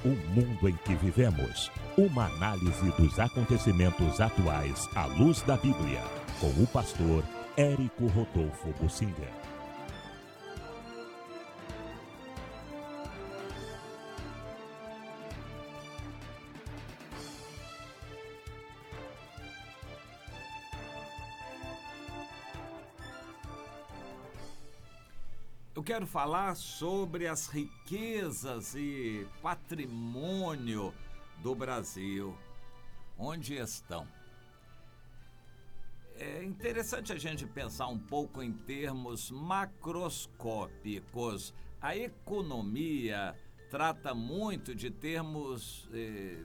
O mundo em que vivemos. Uma análise dos acontecimentos atuais à luz da Bíblia. Com o pastor Érico Rodolfo Bucinga. Eu quero falar sobre as riquezas e patrimônio do Brasil. Onde estão? É interessante a gente pensar um pouco em termos macroscópicos. A economia trata muito de termos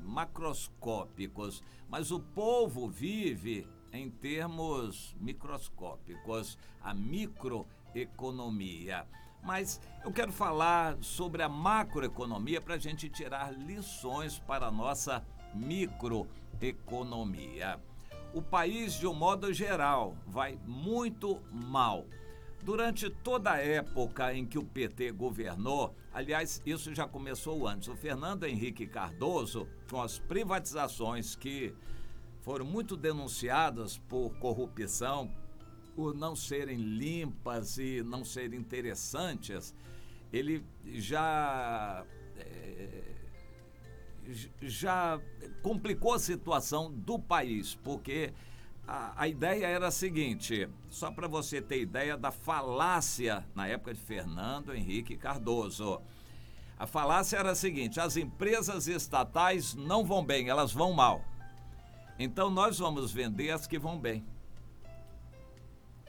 macroscópicos, mas o povo vive em termos microscópicos, a microeconomia. Mas eu quero falar sobre a macroeconomia para a gente tirar lições para a nossa microeconomia. O país, de um modo geral, vai muito mal. Durante toda a época em que o PT governou, aliás, isso já começou antes, o Fernando Henrique Cardoso, com as privatizações que foram muito denunciadas por corrupção, por não serem limpas e não serem interessantes, ele já complicou a situação do país, porque a ideia era a seguinte, só para você ter ideia da falácia na época de Fernando Henrique Cardoso. A falácia era a seguinte, as empresas estatais não vão bem, elas vão mal. Então nós vamos vender as que vão bem,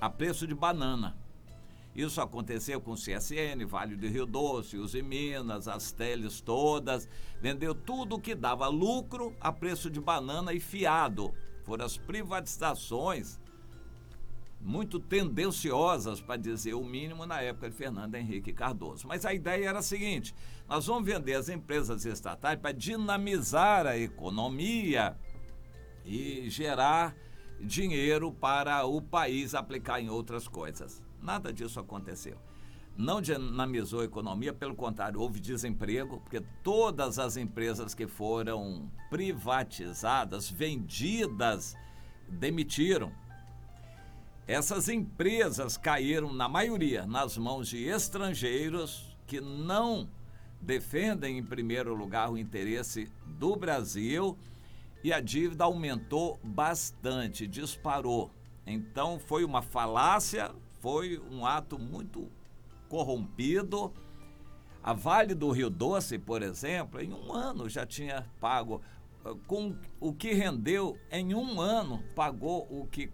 a preço de banana. Isso aconteceu com o CSN, Vale do Rio Doce, Uzi Minas, as teles todas. Vendeu tudo que dava lucro a preço de banana e fiado. Foram as privatizações muito tendenciosas, para dizer o mínimo, na época de Fernando Henrique Cardoso. Mas a ideia era a seguinte, nós vamos vender as empresas estatais para dinamizar a economia e gerar dinheiro para o país aplicar em outras coisas. Nada disso aconteceu. Não dinamizou a economia, pelo contrário, houve desemprego, porque todas as empresas que foram privatizadas, vendidas, demitiram. Essas empresas caíram, na maioria, nas mãos de estrangeiros que não defendem, em primeiro lugar, o interesse do Brasil, e a dívida aumentou bastante, disparou. Então foi uma falácia, foi um ato muito corrompido. A Vale do Rio Doce, por exemplo, em um ano já tinha pago, com o que rendeu em um ano, pagou o que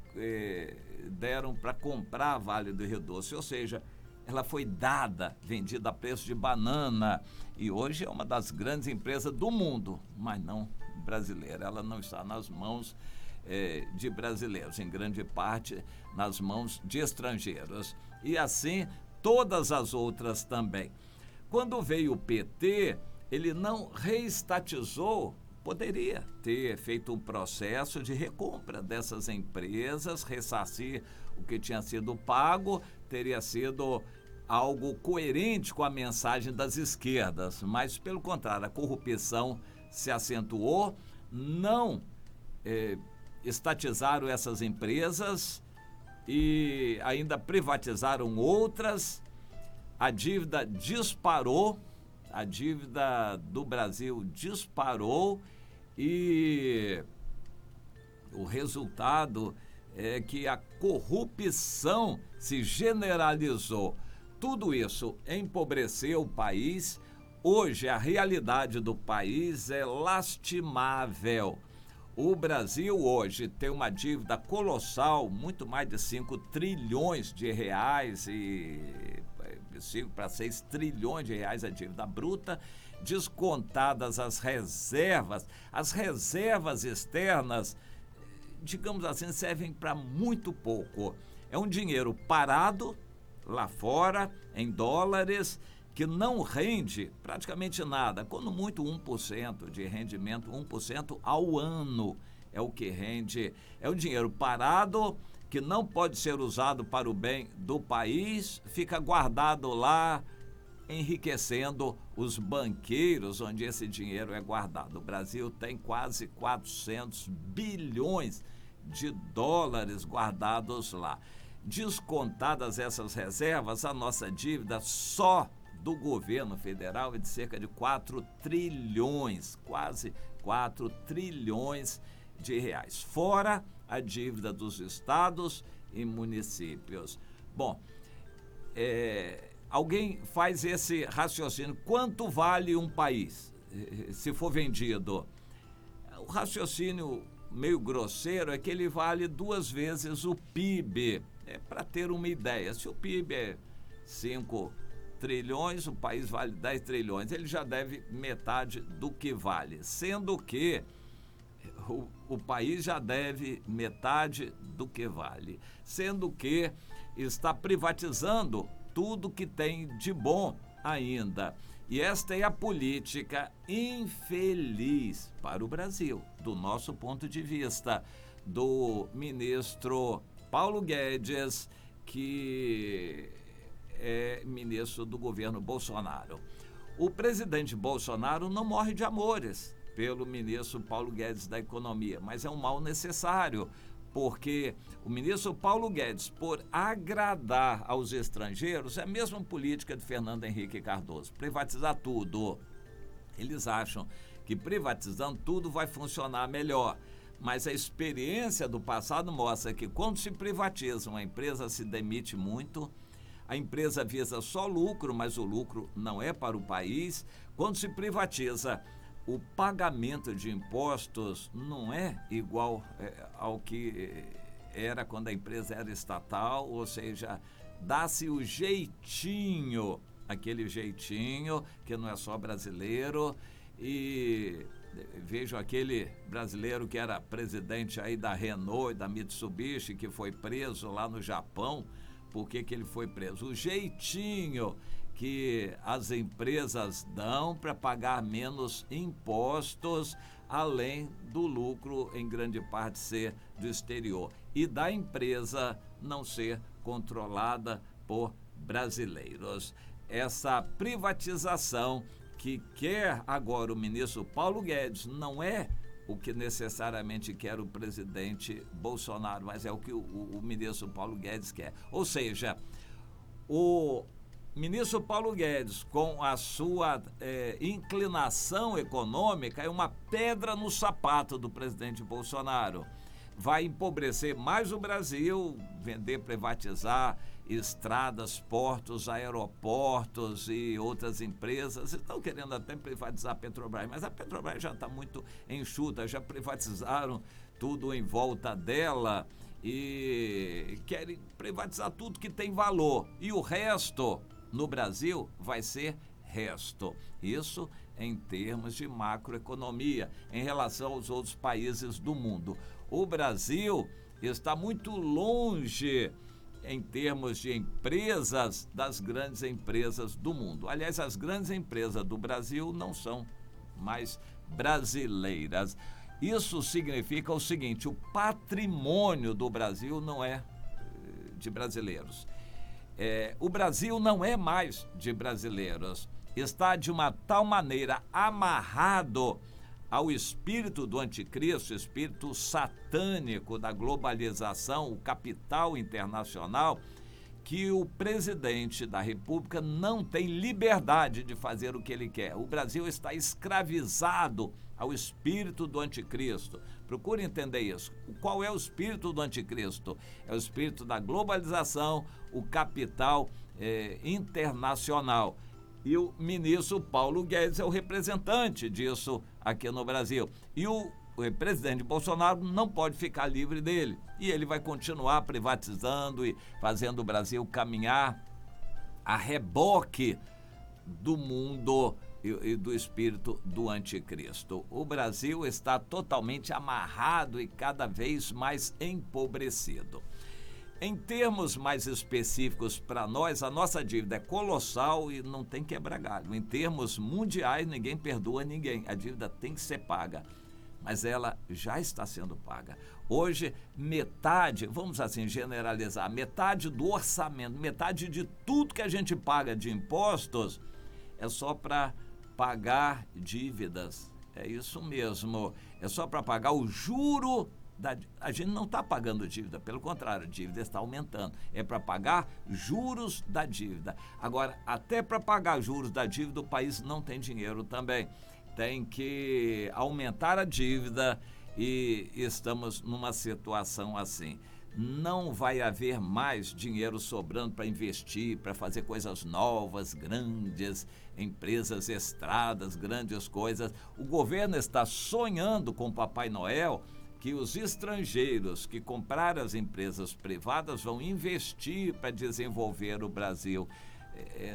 deram para comprar a Vale do Rio Doce, ou seja, ela foi dada, vendida a preço de banana, e hoje é uma das grandes empresas do mundo, mas não brasileira, ela não está nas mãos de brasileiros, em grande parte nas mãos de estrangeiros, e assim todas as outras também. Quando veio o PT, ele não reestatizou, poderia ter feito um processo de recompra dessas empresas, ressarcir o que tinha sido pago, teria sido algo coerente com a mensagem das esquerdas, mas pelo contrário, a corrupção se acentuou, não estatizaram essas empresas e ainda privatizaram outras, a dívida disparou, a dívida do Brasil disparou e o resultado é que a corrupção se generalizou. Tudo isso empobreceu o país. Hoje, a realidade do país é lastimável. O Brasil hoje tem uma dívida colossal, muito mais de 5 trilhões de reais, e 5 para 6 trilhões de reais a dívida bruta, descontadas as reservas. As reservas externas, digamos assim, servem para muito pouco. É um dinheiro parado lá fora, em dólares, que não rende praticamente nada, quando muito 1% de rendimento, 1% ao ano é o que rende. É um dinheiro parado que não pode ser usado para o bem do país, fica guardado lá enriquecendo os banqueiros onde esse dinheiro é guardado. O Brasil tem quase 400 bilhões de dólares guardados lá. Descontadas essas reservas, a nossa dívida só do governo federal é de cerca de 4 trilhões, quase 4 trilhões de reais, fora a dívida dos estados e municípios. Bom, alguém faz esse raciocínio, quanto vale um país se for vendido? O raciocínio meio grosseiro é que ele vale 2 vezes o PIB. Para ter uma ideia, se o PIB é 5 trilhões, o país vale 10 trilhões, ele já deve metade do que vale, sendo que o país já deve metade do que vale, sendo que está privatizando tudo que tem de bom ainda. E esta é a política infeliz para o Brasil, do nosso ponto de vista, do ministro Paulo Guedes, que é ministro do governo Bolsonaro. O presidente Bolsonaro não morre de amores pelo ministro Paulo Guedes da Economia, mas é um mal necessário, porque o ministro Paulo Guedes, por agradar aos estrangeiros, é a mesma política de Fernando Henrique Cardoso, privatizar tudo. Eles acham que privatizando tudo vai funcionar melhor, mas a experiência do passado mostra que quando se privatiza, uma empresa se demite muito, a empresa visa só lucro, mas o lucro não é para o país. Quando se privatiza, o pagamento de impostos não é igual ao que era quando a empresa era estatal, ou seja, dá-se o jeitinho, aquele jeitinho que não é só brasileiro. E vejo aquele brasileiro que era presidente aí da Renault e da Mitsubishi, que foi preso lá no Japão. Por que ele foi preso? O jeitinho que as empresas dão para pagar menos impostos, além do lucro, em grande parte, ser do exterior. E da empresa não ser controlada por brasileiros. Essa privatização que quer agora o ministro Paulo Guedes não é o que necessariamente quer o presidente Bolsonaro, mas é o que o ministro Paulo Guedes quer. Ou seja, o ministro Paulo Guedes, com a sua inclinação econômica, é uma pedra no sapato do presidente Bolsonaro. Vai empobrecer mais o Brasil, vender, privatizar estradas, portos, aeroportos e outras empresas. Estão querendo até privatizar a Petrobras, mas a Petrobras já está muito enxuta, já privatizaram tudo em volta dela e querem privatizar tudo que tem valor. E o resto, no Brasil, vai ser resto. Isso em termos de macroeconomia, em relação aos outros países do mundo. O Brasil está muito longe, em termos de empresas, das grandes empresas do mundo. Aliás, as grandes empresas do Brasil não são mais brasileiras. Isso significa o seguinte: o patrimônio do Brasil não é de brasileiros. O Brasil não é mais de brasileiros. Está de uma tal maneira amarrado ao espírito do anticristo, espírito satânico da globalização, o capital internacional, que o presidente da República não tem liberdade de fazer o que ele quer. O Brasil está escravizado ao espírito do anticristo. Procure entender isso. Qual é o espírito do anticristo? É o espírito da globalização, o capital internacional. E o ministro Paulo Guedes é o representante disso aqui no Brasil. E o presidente Bolsonaro não pode ficar livre dele. E ele vai continuar privatizando e fazendo o Brasil caminhar a reboque do mundo e do espírito do anticristo. O Brasil está totalmente amarrado e cada vez mais empobrecido. Em termos mais específicos para nós, a nossa dívida é colossal e não tem quebra-galho. Em termos mundiais, ninguém perdoa ninguém. A dívida tem que ser paga, mas ela já está sendo paga. Hoje, metade, vamos assim generalizar, metade do orçamento, metade de tudo que a gente paga de impostos é só para pagar dívidas. É isso mesmo, é só para pagar o juro a gente não está pagando dívida, pelo contrário, a dívida está aumentando. É para pagar juros da dívida. Agora, até para pagar juros da dívida, o país não tem dinheiro também. Tem que aumentar a dívida e estamos numa situação assim. Não vai haver mais dinheiro sobrando para investir, para fazer coisas novas, grandes, empresas, estradas, grandes coisas. O governo está sonhando com o Papai Noel que os estrangeiros que compraram as empresas privadas vão investir para desenvolver o Brasil.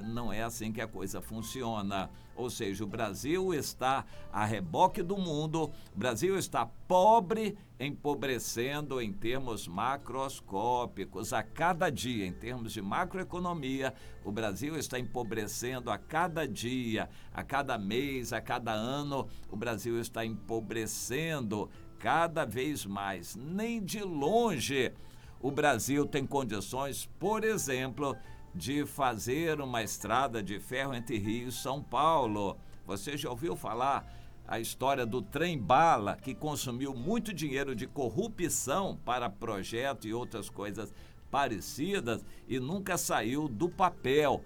Não é assim que a coisa funciona. Ou seja, o Brasil está a reboque do mundo, o Brasil está pobre, empobrecendo em termos macroscópicos. A cada dia, em termos de macroeconomia, o Brasil está empobrecendo a cada dia, a cada mês, a cada ano, o Brasil está empobrecendo cada vez mais. Nem de longe o Brasil tem condições, por exemplo, de fazer uma estrada de ferro entre Rio e São Paulo. Você já ouviu falar a história do trem-bala, que consumiu muito dinheiro de corrupção para projeto e outras coisas parecidas e nunca saiu do papel?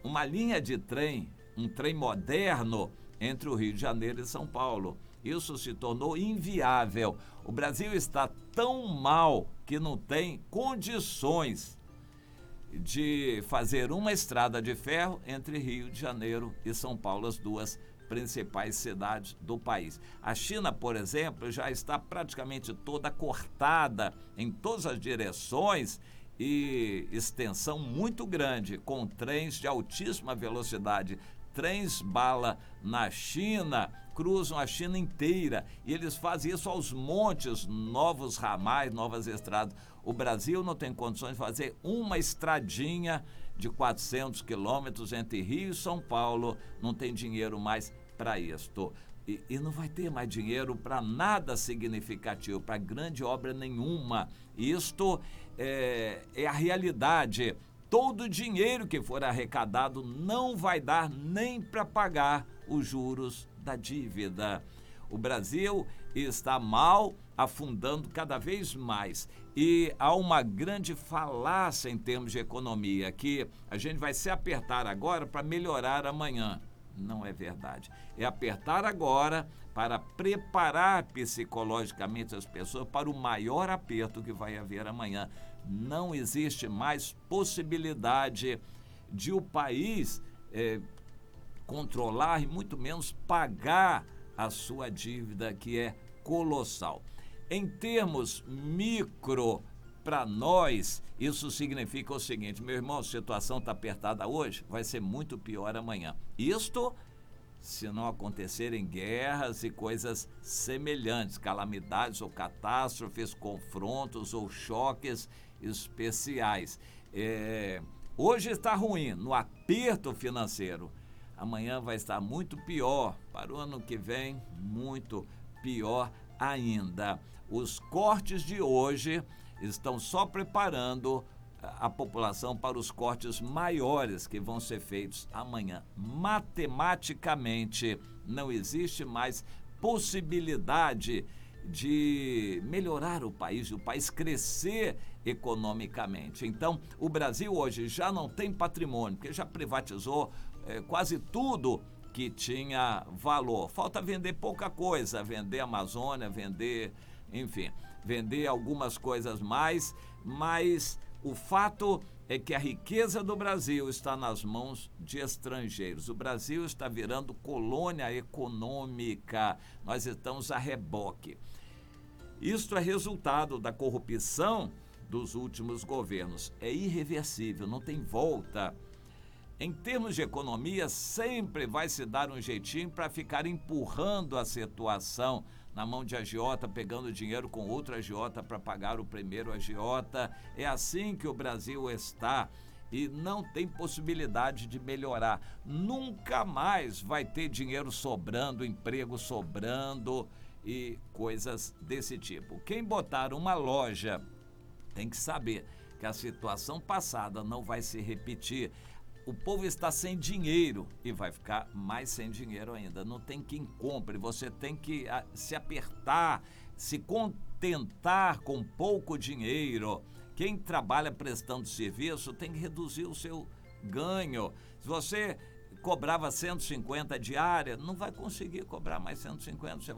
Uma linha de trem, um trem moderno entre o Rio de Janeiro e São Paulo. Isso se tornou inviável. O Brasil está tão mal que não tem condições de fazer uma estrada de ferro entre Rio de Janeiro e São Paulo, as duas principais cidades do país. A China, por exemplo, já está praticamente toda cortada em todas as direções e extensão muito grande, com trens de altíssima velocidade. Trens-bala na China cruzam a China inteira e eles fazem isso aos montes, novos ramais, novas estradas. O Brasil não tem condições de fazer uma estradinha de 400 quilômetros entre Rio e São Paulo, não tem dinheiro mais para isto. E não vai ter mais dinheiro para nada significativo, para grande obra nenhuma. Isto é a realidade. Todo o dinheiro que for arrecadado não vai dar nem para pagar os juros da dívida. O Brasil está mal, afundando cada vez mais. E há uma grande falácia em termos de economia, que a gente vai se apertar agora para melhorar amanhã. Não é verdade. É apertar agora para preparar psicologicamente as pessoas para o maior aperto que vai haver amanhã. Não existe mais possibilidade de o país controlar e muito menos pagar a sua dívida, que é colossal. Em termos micro, para nós, isso significa o seguinte: meu irmão, a situação está apertada hoje, vai ser muito pior amanhã. Isto se não acontecerem guerras e coisas semelhantes, calamidades ou catástrofes, confrontos ou choques especiais. Hoje está ruim, no aperto financeiro. Amanhã vai estar muito pior, para o ano que vem, muito pior ainda. Os cortes de hoje estão só preparando a população para os cortes maiores que vão ser feitos amanhã. Matematicamente, não existe mais possibilidade de melhorar o país crescer economicamente. Então, o Brasil hoje já não tem patrimônio, porque já privatizou quase tudo que tinha valor. Falta vender pouca coisa, vender Amazônia, vender algumas coisas mais, mas o fato é que a riqueza do Brasil está nas mãos de estrangeiros. O Brasil está virando colônia econômica. Nós estamos a reboque. Isto é resultado da corrupção dos últimos governos. É irreversível, não tem volta. Em termos de economia, sempre vai se dar um jeitinho para ficar empurrando a situação na mão de agiota, pegando dinheiro com outro agiota para pagar o primeiro agiota. É assim que o Brasil está e não tem possibilidade de melhorar. Nunca mais vai ter dinheiro sobrando, emprego sobrando e coisas desse tipo. Quem botar uma loja tem que saber que a situação passada não vai se repetir. o povo está sem dinheiro e vai ficar mais sem dinheiro ainda. Não tem quem compre, você tem que se apertar, se contentar com pouco dinheiro. Quem trabalha prestando serviço tem que reduzir o seu ganho. Se você cobrava 150 diária, não vai conseguir cobrar mais 150, você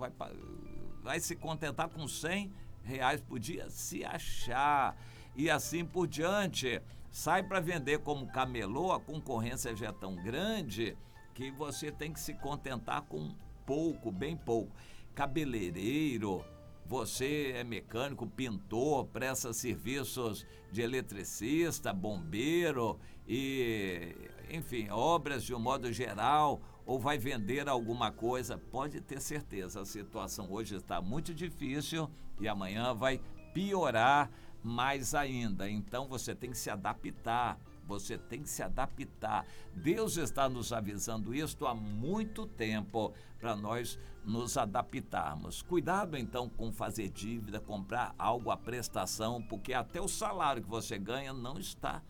vai se contentar com R$100 por dia, se achar, e assim por diante. Sai para vender como camelô, a concorrência já é tão grande que você tem que se contentar com pouco, bem pouco. Cabeleireiro, você é mecânico, pintor, presta serviços de eletricista, bombeiro e, enfim, obras de um modo geral, ou vai vender alguma coisa, pode ter certeza, a situação hoje está muito difícil e amanhã vai piorar mais ainda. Então você tem que se adaptar, você tem que se adaptar. Deus está nos avisando isto há muito tempo para nós nos adaptarmos. Cuidado então com fazer dívida, comprar algo à prestação, porque até o salário que você ganha não está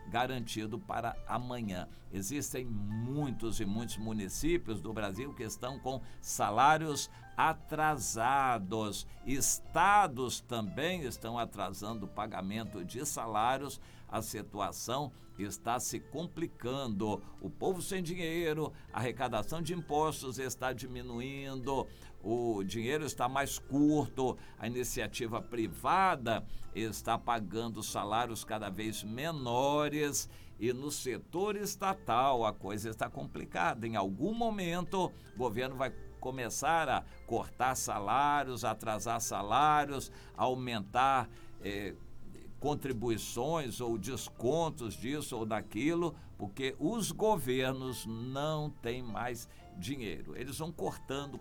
garantido para amanhã. Existem muitos e muitos municípios do Brasil que estão com salários atrasados. Estados também estão atrasando o pagamento de salários. A situação está se complicando. O povo sem dinheiro, a arrecadação de impostos está diminuindo, o dinheiro está mais curto, a iniciativa privada está pagando salários cada vez menores e no setor estatal a coisa está complicada. Em algum momento o governo vai começar a cortar salários, atrasar salários, aumentar contribuições ou descontos disso ou daquilo, porque os governos não têm mais dinheiro. Eles vão cortando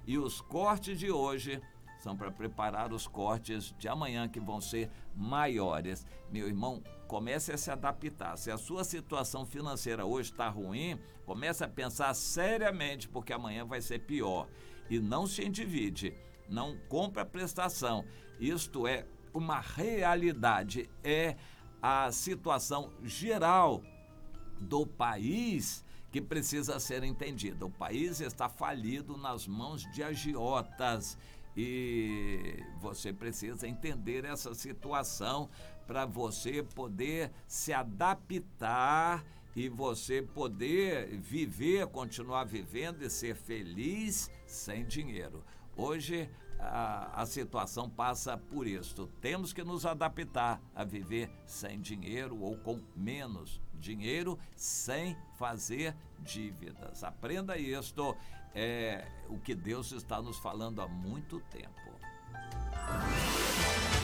e os cortes de hoje são para preparar os cortes de amanhã que vão ser maiores. Meu irmão, comece a se adaptar. Se a sua situação financeira hoje está ruim, comece a pensar seriamente, porque amanhã vai ser pior. E não se endivide, não compre a prestação. Isto é uma realidade, é a situação geral do país que precisa ser entendida. O país está falido nas mãos de agiotas e você precisa entender essa situação para você poder se adaptar e você poder viver, continuar vivendo e ser feliz sem dinheiro. Hoje a situação passa por isso. Temos que nos adaptar a viver sem dinheiro ou com menos dinheiro, sem fazer dívidas. Aprenda isto, é o que Deus está nos falando há muito tempo.